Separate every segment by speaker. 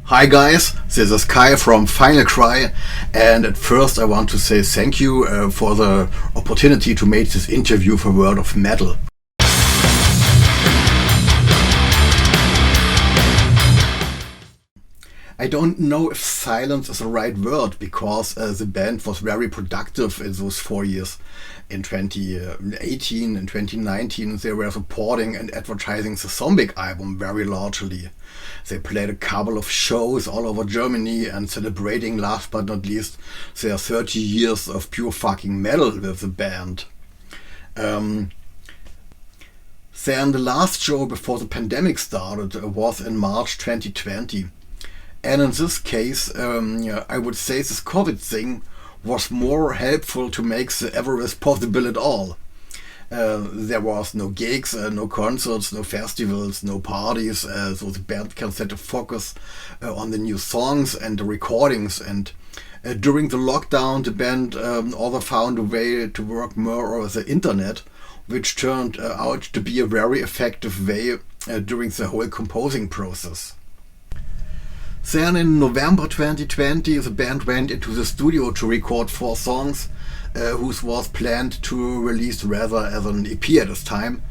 Speaker 1: Hi guys, this is Kai from Final Cry, and at first I want to say thank you for the opportunity to make this interview for World of Metal. I don't know if silence is the right word, because the band was very productive in those 4 years. In 2018 and 2019 they were supporting and advertising the Zombic album very largely. They played a couple of shows all over Germany and celebrating, last but not least, their 30 years of pure fucking metal with the band. Then the last show before the pandemic started was in March 2020. And in this case, I would say this COVID thing was more helpful to make the Everest possible at all. There was no gigs, no concerts, no festivals, no parties, so the band can set a focus on the new songs and the recordings. And during the lockdown, the band also found a way to work more over the internet, which turned out to be a very effective way during the whole composing process. Then in November 2020 the band went into the studio to record 4 songs, whose was planned to release rather as an EP at this time.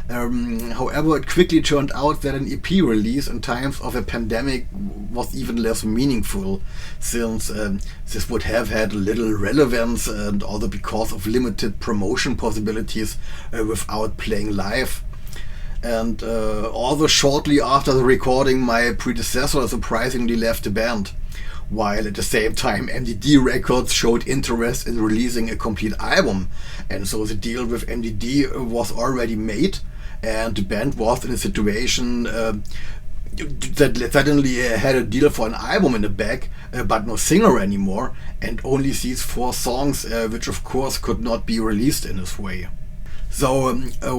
Speaker 1: However, it quickly turned out that an EP release in times of a pandemic was even less meaningful, since this would have had little relevance, and also because of limited promotion possibilities without playing live. And also shortly after the recording, my predecessor surprisingly left the band, while at the same time MDD Records showed interest in releasing a complete album, and so the deal with MDD was already made, and the band was in a situation that suddenly had a deal for an album in the bag, but no singer anymore, and only these 4 songs, which of course could not be released in this way. So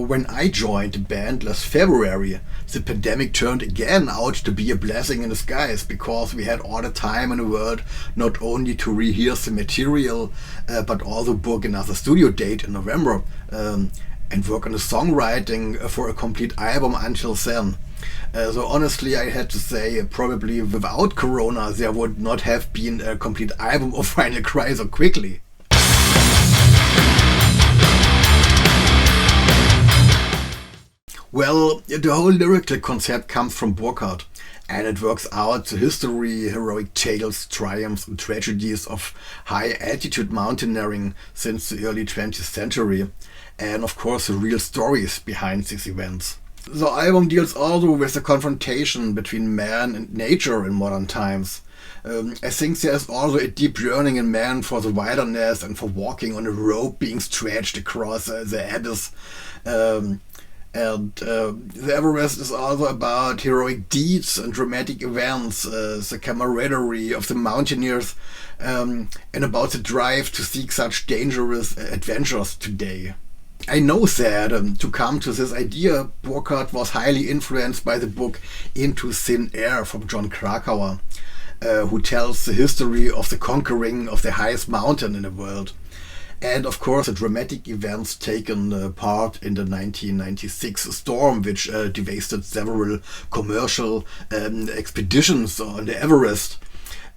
Speaker 1: when I joined the band last February, the pandemic turned again out to be a blessing in disguise, because we had all the time in the world not only to rehearse the material, but also book another studio date in November and work on the songwriting for a complete album until then. So honestly, I had to say, probably without Corona there would not have been a complete album of Final Cry so quickly. Well, the whole lyrical concept comes from Burckhardt, and it works out the history, heroic tales, triumphs and tragedies of high-altitude mountaineering since the early 20th century, and of course the real stories behind these events. The album deals also with the confrontation between man and nature in modern times. I think there's also a deep yearning in man for the wilderness and for walking on a rope being stretched across the abyss. And the Everest is also about heroic deeds and dramatic events, the camaraderie of the mountaineers, and about the drive to seek such dangerous adventures today. I know that to come to this idea, Burckhardt was highly influenced by the book Into Thin Air from John Krakauer, who tells the history of the conquering of the highest mountain in the world. And of course the dramatic events taken part in the 1996 storm, which devastated several commercial expeditions on the Everest.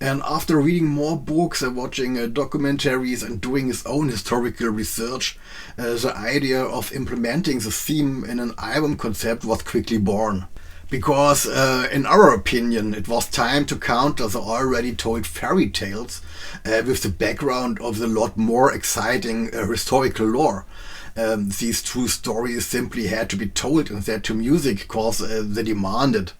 Speaker 1: And after reading more books and watching documentaries and doing his own historical research, the idea of implementing the theme in an album concept was quickly born. Because in our opinion it was time to counter the already told fairy tales with the background of the lot more exciting historical lore. These true stories simply had to be told and set to music because they demanded.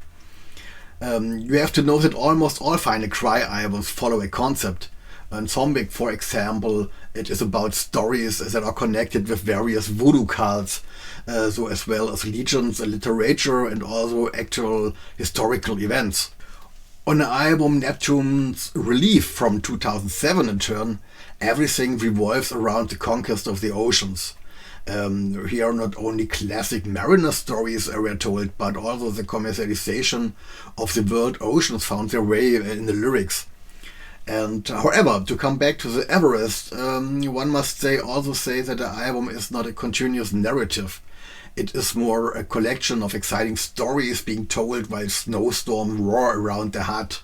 Speaker 1: You have to know that almost all Final Cry albums follow a concept. In Zombic, for example, it is about stories that are connected with various voodoo cults, so as well as legends, literature and also actual historical events. On the album Neptune's Relief from 2007 in turn, everything revolves around the conquest of the oceans. Here not only classic mariner stories were told, but also the commercialization of the world oceans found their way in the lyrics. And however, to come back to the Everest, one must also say that the album is not a continuous narrative. It is more a collection of exciting stories being told while snowstorms roar around the hut.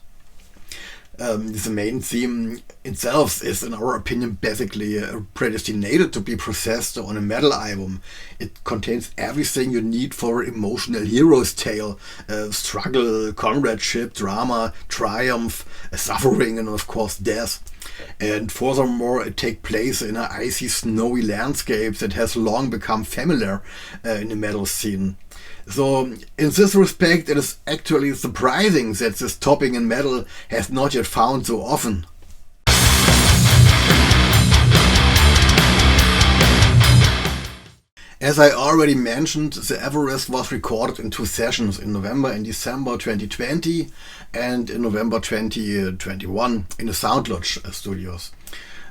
Speaker 1: The main theme itself is, in our opinion, basically predestinated to be processed on a metal album. It contains everything you need for an emotional hero's tale: struggle, comradeship, drama, triumph, suffering, and of course death. And furthermore, it takes place in an icy, snowy landscape that has long become familiar in the metal scene. So, in this respect, it is actually surprising that this topic in metal has not yet found so often. As I already mentioned, the Everest was recorded in two sessions, in November and December 2020 and in November 2021 in the Sound Lodge studios.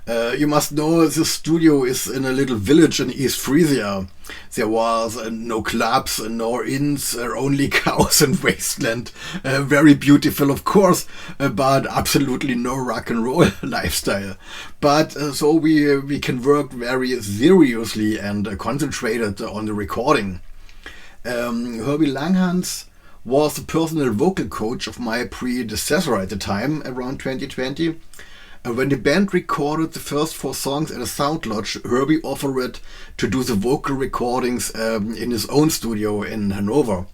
Speaker 1: You must know this studio is in a little village in East Frisia. There was no clubs, no inns, only cows and wasteland. Very beautiful, of course, but absolutely no rock and roll lifestyle. But so we can work very seriously and concentrated on the recording. Herbie Langhans was the personal vocal coach of my predecessor at the time, around 2020. When the band recorded the first four songs at a Sound Lodge, Herbie offered to do the vocal recordings in his own studio in Hanover,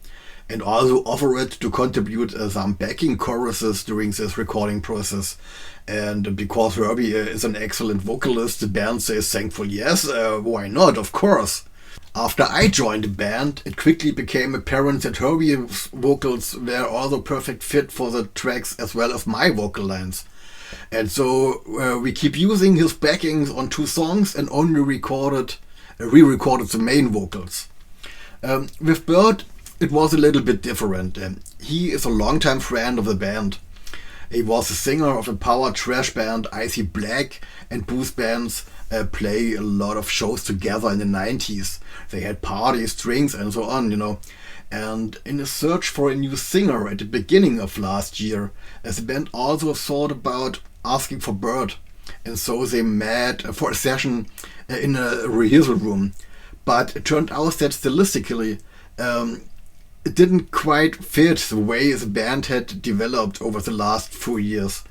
Speaker 1: and also offered to contribute some backing choruses during this recording process. And because Herbie is an excellent vocalist, the band says thankful yes, why not, of course. After I joined the band, it quickly became apparent that Herbie's vocals were also perfect fit for the tracks as well as my vocal lines. And so we keep using his backings on two songs and only re-recorded the main vocals. With Bird, it was a little bit different. He is a longtime friend of the band. He was the singer of the power thrash band Icy Black, and both bands play a lot of shows together in the 90s. They had parties, drinks, and so on, you know. And in a search for a new singer at the beginning of last year, the band also thought about asking for Bird. And so they met for a session in a rehearsal room. But it turned out that stylistically, it didn't quite fit the way the band had developed over the last 4 years.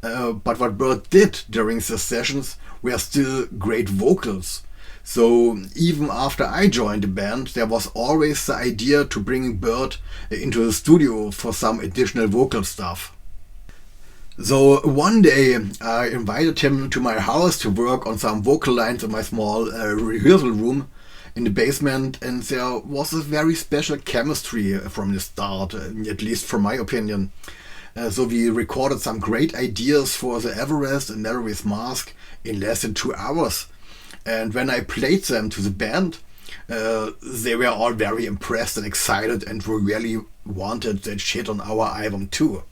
Speaker 1: But what Bird did during the sessions were still great vocals. So even after I joined the band, there was always the idea to bring Bird into the studio for some additional vocal stuff. So one day I invited him to my house to work on some vocal lines in my small rehearsal room in the basement, and there was a very special chemistry from the start, at least from my opinion. So we recorded some great ideas for the Everest and Mary's Mask in less than 2 hours. And when I played them to the band, they were all very impressed and excited and really wanted that shit on our album too.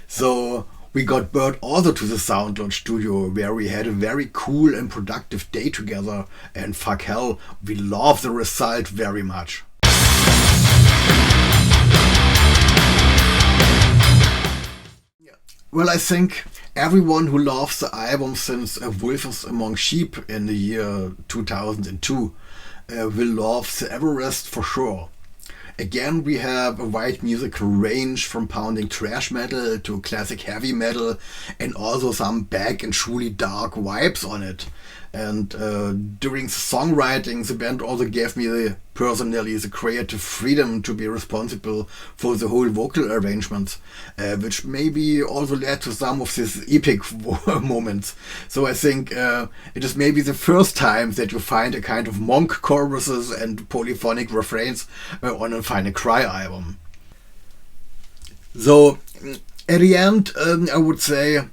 Speaker 1: So we got Bird also to the Sound Lodge studio, where we had a very cool and productive day together, and fuck hell, we love the result very much. Well, I think everyone who loves the album since Wolves Among Sheep in the year 2002 will love the Everest for sure. Again, we have a wide musical range from pounding thrash metal to classic heavy metal, and also some back and truly dark vibes on it. And during the songwriting, the band also gave me personally the creative freedom to be responsible for the whole vocal arrangements, which maybe also led to some of these epic moments. So I think it is maybe the first time that you find a kind of monk choruses and polyphonic refrains on a Final Cry album. So at the end, I would say on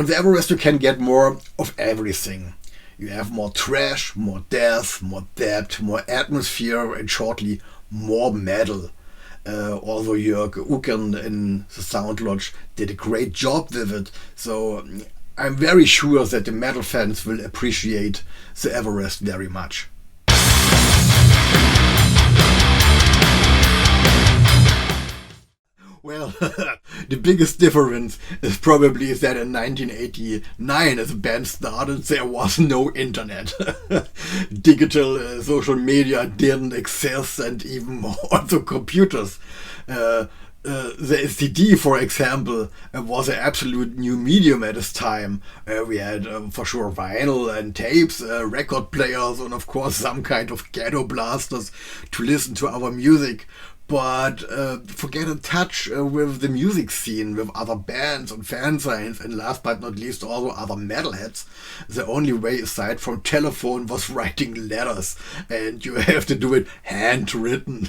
Speaker 1: the Everest you can get more of everything. You have more thrash, more death, more depth, more atmosphere, and shortly more metal. Although Jörg Uken in the Sound Lodge did a great job with it, so I'm very sure that the metal fans will appreciate the Everest very much. Well, the biggest difference is probably that in 1989, as the band started, there was no internet. Digital social media didn't exist, and even more also computers. The CD, for example, was an absolute new medium at this time. We had for sure vinyl and tapes, record players, and of course some kind of ghetto blasters to listen to our music. But forget in touch with the music scene, with other bands and fanzines, and last but not least also other metalheads. The only way aside from telephone was writing letters, and you have to do it handwritten.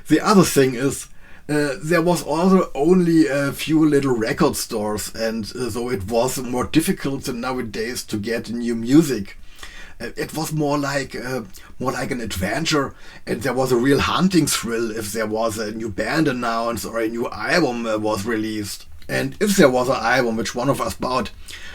Speaker 1: The other thing is, there was also only a few little record stores, and so it was more difficult than nowadays to get new music. It was more like an adventure, and there was a real hunting thrill if there was a new band announced or a new album was released. And if there was an album which one of us bought,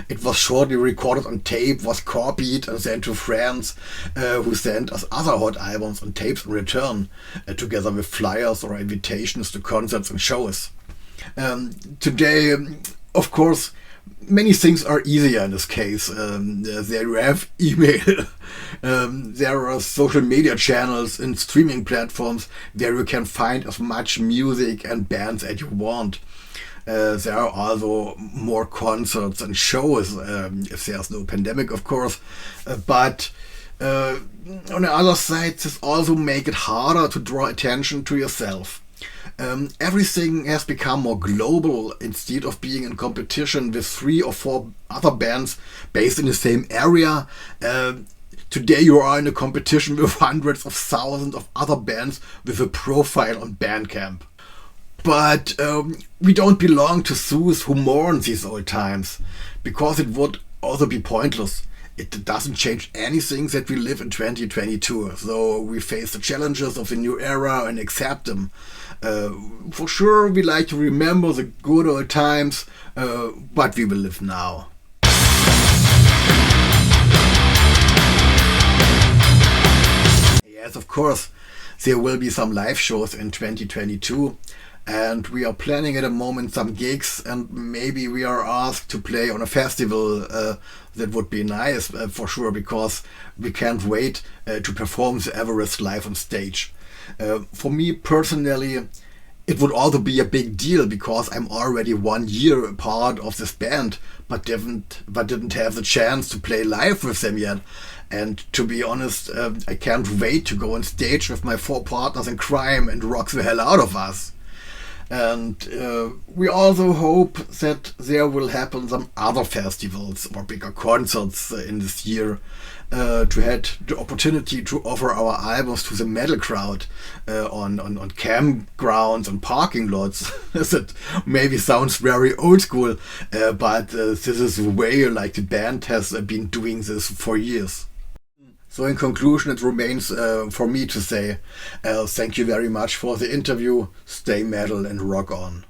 Speaker 1: it was shortly recorded on tape, was copied and sent to friends who sent us other hot albums on tapes in return, together with flyers or invitations to concerts and shows. Today, of course, many things are easier in this case. There you have email. There are social media channels and streaming platforms where you can find as much music and bands as you want. There are also more concerts and shows, if there's no pandemic, of course. But on the other side, this also makes it harder to draw attention to yourself. Everything has become more global instead of being in competition with 3 or 4 other bands based in the same area. Today you are in a competition with hundreds of thousands of other bands with a profile on Bandcamp. But we don't belong to those who mourn these old times, because it would also be pointless. It doesn't change anything that we live in 2022, so we face the challenges of the new era and accept them. For sure, we like to remember the good old times, but we will live now. Yes, of course, there will be some live shows in 2022. And we are planning at the moment some gigs, and maybe we are asked to play on a festival. That would be nice for sure, because we can't wait to perform the Everest live on stage. For me personally, it would also be a big deal, because I'm already 1 year a part of this band, but didn't have the chance to play live with them yet. And to be honest, I can't wait to go on stage with my 4 partners in crime and rock the hell out of us. And we also hope that there will happen some other festivals or bigger concerts in this year, to have the opportunity to offer our albums to the metal crowd on campgrounds and parking lots. That maybe sounds very old school, but this is the way like the band has been doing this for years. So in conclusion, it remains for me to say thank you very much for the interview. Stay metal and rock on.